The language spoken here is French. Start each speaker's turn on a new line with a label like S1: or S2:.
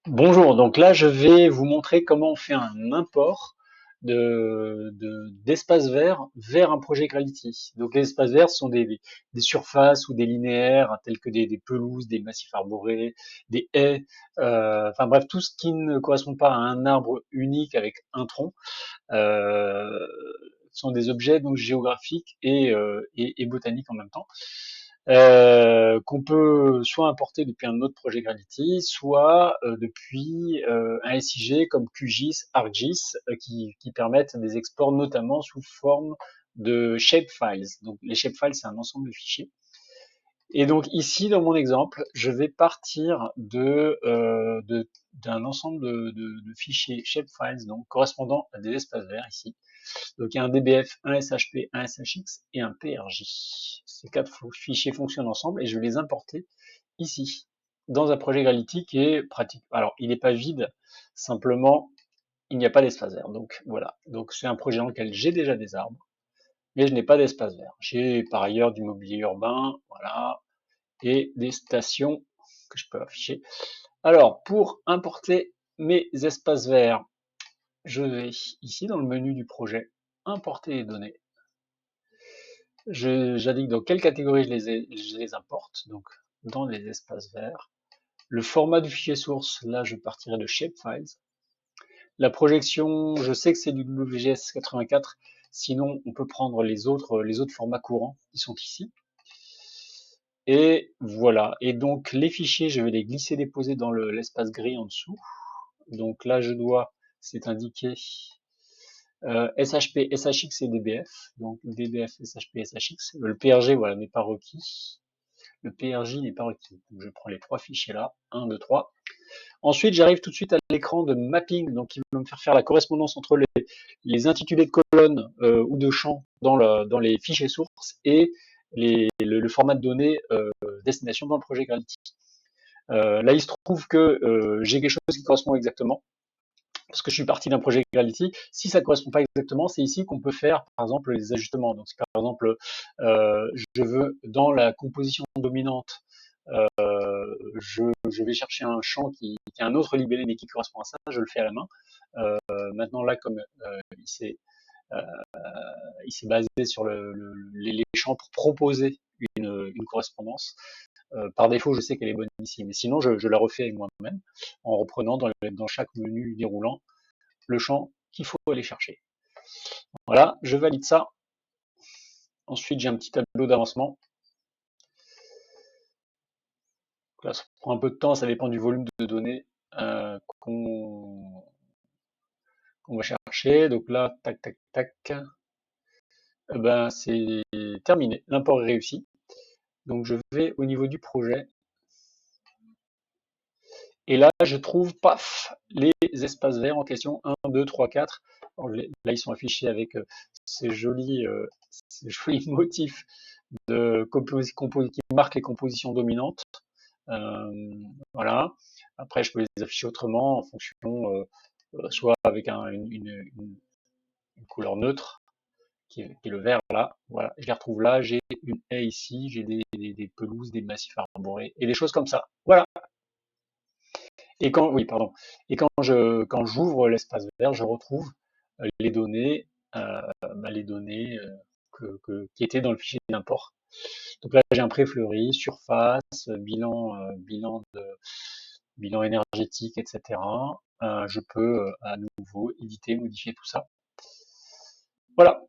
S1: Bonjour, donc là je vais vous montrer comment on fait un import d'espaces verts vers un projet Gravity. Donc les espaces verts sont des surfaces ou des linéaires tels que des pelouses, des massifs arborés, des haies, enfin bref tout ce qui ne correspond pas à un arbre unique avec un tronc euh, sont des objets donc géographiques et botaniques en même temps qu'on peut soit importer depuis un autre projet Gravity, soit depuis un SIG comme QGIS, ArcGIS, qui permettent des exports notamment sous forme de shapefiles. Donc les shapefiles, c'est un ensemble de fichiers. Et donc ici, dans mon exemple, je vais partir d'un ensemble de fichiers shapefiles, donc correspondant à des espaces verts ici. Donc il y a un DBF, un SHP, un SHX et un PRJ. Ces quatre fichiers fonctionnent ensemble et je vais les importer ici, dans un projet Gravity qui est pratique. Alors il n'est pas vide, simplement il n'y a pas d'espace vert. Donc voilà. Donc c'est un projet dans lequel j'ai déjà des arbres, mais je n'ai pas d'espace vert. J'ai par ailleurs du mobilier urbain, voilà, et des stations que je peux afficher. Alors pour importer mes espaces verts, je vais ici dans le menu du projet importer les données. J'indique dans quelle catégorie je les importe, donc dans les espaces verts. Le format du fichier source, là je partirai de shapefiles. La projection, je sais que c'est du WGS 84, sinon on peut prendre les autres formats courants qui sont ici. Et voilà, et donc les fichiers, je vais les glisser déposer dans l'espace gris en dessous. Donc là je dois, c'est indiqué SHP, SHX et DBF. Donc DBF, SHP, SHX. Le PRG, voilà, n'est pas requis. Le PRJ n'est pas requis. Donc je prends les trois fichiers là, 1, 2, 3. Ensuite, j'arrive tout de suite à l'écran de mapping, donc il va me faire la correspondance entre les intitulés de colonnes ou de champs dans les fichiers sources et le format de données destination dans le projet Gravity. Là, il se trouve que j'ai quelque chose qui correspond exactement parce que je suis parti d'un projet Gravity. Si ça ne correspond pas exactement, c'est ici qu'on peut faire, par exemple, les ajustements. Donc, si par exemple, je veux, dans la composition dominante, je vais chercher un champ qui a un autre libellé, mais qui correspond à ça, je le fais à la main. Maintenant, là, comme euh, il s'est basé sur les champs pour proposer une correspondance, par défaut, je sais qu'elle est bonne ici, mais sinon, je la refais avec moi-même en reprenant dans chaque menu déroulant le champ qu'il faut aller chercher. Voilà, je valide ça. Ensuite, j'ai un petit tableau d'avancement. Là, ça prend un peu de temps, ça dépend du volume de données qu'on va chercher. Donc là, tac, tac, tac. Ben, c'est terminé. L'import est réussi. Donc je vais au niveau du projet. Et là, je trouve, paf, les espaces verts en question. 1, 2, 3, 4. Alors, là, ils sont affichés avec ces jolis motifs qui marquent les compositions dominantes. Euh, voilà. Après, je peux les afficher autrement en fonction, soit avec une couleur neutre, qui est le vert là. Voilà. Je les retrouve là. J'ai une haie ici, j'ai des pelouses, des massifs arborés et des choses comme ça. Voilà. Oui, pardon. Et quand j'ouvre l'espace vert, je retrouve les données, les données qui étaient dans le fichier d'import. Donc là, j'ai un préfleuri, surface, bilan énergétique, etc. Je peux à nouveau éditer, modifier tout ça. Voilà.